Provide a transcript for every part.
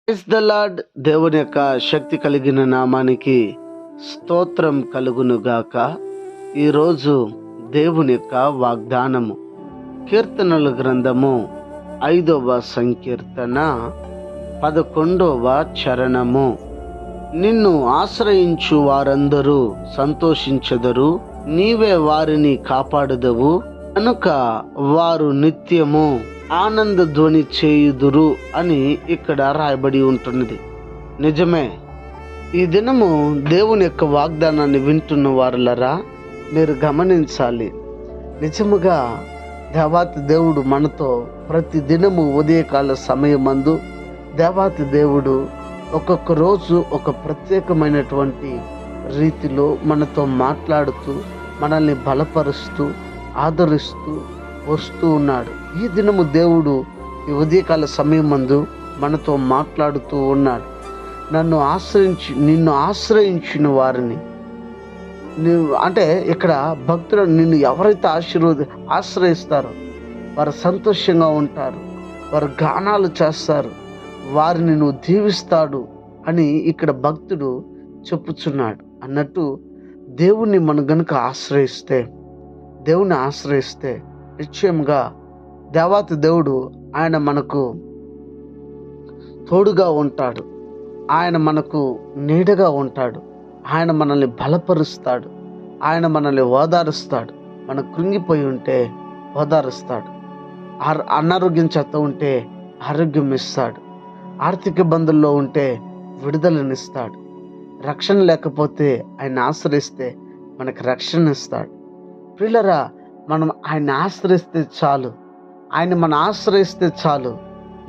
Praise the lord. దేవుని యొక్క శక్తి కలిగిన నామానికి స్తోత్రం కలుగునుగాక. ఈరోజు దేవుని యొక్క వాగ్దానము కీర్తనల గ్రంథము 5వ సంకీర్తన 11వ చరణము. నిన్ను ఆశ్రయించు వారందరూ సంతోషించెదరు, నీవే వారిని కాపాడుదవు కనుక వారు నిత్యము ఆనంద ధ్వని చేయుదురు అని ఇక్కడ రాయబడి ఉంటున్నది. నిజమే. ఈ దినము దేవుని యొక్క వాగ్దానాన్ని వింటున్న వారులరా, మీరు గమనించాలి. నిజముగా దేవాతి దేవుడు మనతో ప్రతి దినము ఉదయకాల సమయమందు దేవాతి దేవుడు ఒక్కొక్క రోజు ఒక ప్రత్యేకమైనటువంటి రీతిలో మనతో మాట్లాడుతూ మనల్ని బలపరుస్తూ ఆదరిస్తూ వస్తూ ఉన్నాడు. ఈ దినము దేవుడు ఈ ఉదయకాల సమయమందు మనతో మాట్లాడుతూ ఉన్నాడు. నిన్ను ఆశ్రయించిన వారిని అంటే ఇక్కడ భక్తులు నిన్ను ఎవరైతే ఆశ్రయిస్తారో వారు సంతోషంగా ఉంటారు, వారు గానాలు చేస్తారు, వారిని నువ్వు దీవిస్తాడు అని ఇక్కడ భక్తుడు చెప్పుచున్నాడు. అన్నట్టు దేవుణ్ణి మనం గనుక దేవుణ్ణి ఆశ్రయిస్తే నిశ్చయంగా దేవాతి దేవుడు ఆయన మనకు తోడుగా ఉంటాడు, ఆయన మనకు నీడగా ఉంటాడు, ఆయన మనల్ని బలపరుస్తాడు, ఆయన మనల్ని ఓదారుస్తాడు. మనం కృంగిపోయి ఉంటే ఓదారుస్తాడు, అనారోగ్యం చేత ఉంటే ఆరోగ్యం ఇస్తాడు, ఆర్థిక ఇబ్బందుల్లో ఉంటే విడుదలనిస్తాడు, రక్షణ లేకపోతే ఆయన ఆశ్రయిస్తే మనకు రక్షణ ఇస్తాడు. ప్రియులరా, మనం ఆయన ఆశ్రయిస్తే చాలు, మనం ఆశ్రయిస్తే చాలు.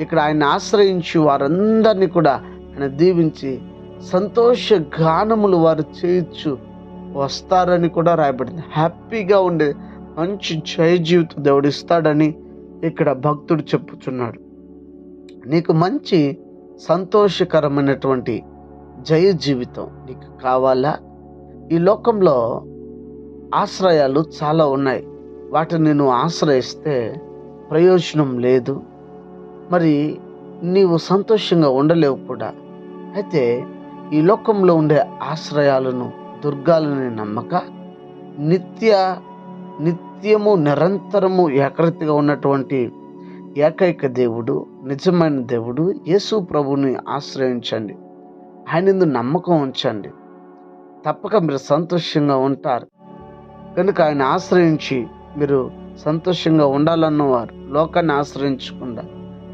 ఇక్కడ ఆయన ఆశ్రయించి వారందరినీ కూడా ఆయన దీవించి సంతోష గానములు వారు చేయొచ్చు వస్తారని కూడా రాయబడింది. హ్యాపీగా ఉండే మంచి జయ జీవితం దేవుడు ఇస్తాడని ఇక్కడ భక్తుడు చెప్పుచున్నాడు. నీకు మంచి సంతోషకరమైనటువంటి జయ జీవితం నీకు కావాలా? ఈ లోకంలో ఆశ్రయాలు చాలా ఉన్నాయి, వాటిని నువ్వు ఆశ్రయిస్తే ప్రయోజనం లేదు, మరి నీవు సంతోషంగా ఉండలేవు కూడా. అయితే ఈ లోకంలో ఉండే ఆశ్రయాలను, దుర్గాలని నమ్మక నిత్యము నిరంతరము ఏకరీతిగా ఉన్నటువంటి ఏకైక దేవుడు, నిజమైన దేవుడు యేసు ప్రభుని ఆశ్రయించండి, ఆయన నమ్మకం ఉంచండి, తప్పక మీరు సంతోషంగా ఉంటారు. కనుక ఆయన ఆశ్రయించి మీరు సంతోషంగా ఉండాలన్నవారు లోకాన్ని ఆశ్రయించకుండా,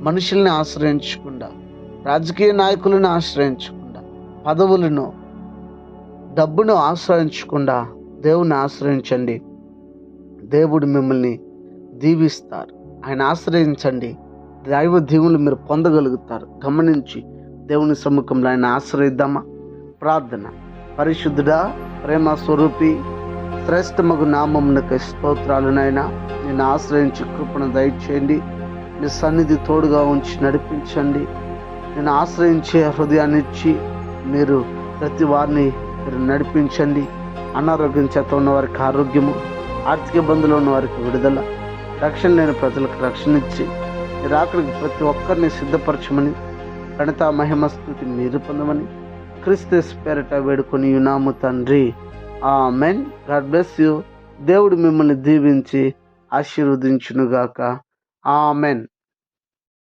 మనుషుల్ని ఆశ్రయించకుండా, రాజకీయ నాయకులను ఆశ్రయించకుండా, పదవులను, డబ్బును ఆశ్రయించకుండా దేవుని ఆశ్రయించండి. దేవుడు మిమ్మల్ని దీవిస్తారు. ఆయన ఆశ్రయించండి, దైవ దీవులు మీరు పొందగలుగుతారు. గమనించి దేవుని సముఖంలో ఆయన ఆశ్రయిద్దామా? ప్రార్థన. పరిశుద్ధుడా, ప్రేమ స్వరూపి, శ్రేష్టమగు నామమునకు స్తోత్రాలు. నాయనా, నేను ఆశ్రయించి కృపను దయచేయండి, మీ సన్నిధి తోడుగా ఉంచి నడిపించండి. నేను ఆశ్రయించే హృదయాన్ని ఇచ్చి మీరు ప్రతి వారిని మీరు నడిపించండి. అనారోగ్యం చేత ఉన్న వారికి ఆరోగ్యము, ఆర్థిక ఇబ్బందులు ఉన్న వారికి విడుదల, రక్షణ లేని ప్రజలకు రక్షణ ఇచ్చి మీరు అక్కడికి ప్రతి ఒక్కరిని సిద్ధపరచమని, ఘనత మహిమ స్తుతి మీరు పొందమని క్రీస్తు పేరిట వేడుకొని ఉన్నాము తండ్రి. ఆమెన్. God bless you. దేవుడు మిమ్మల్ని దీవించి ఆశీర్వదించునుగాక. ఆమెన్.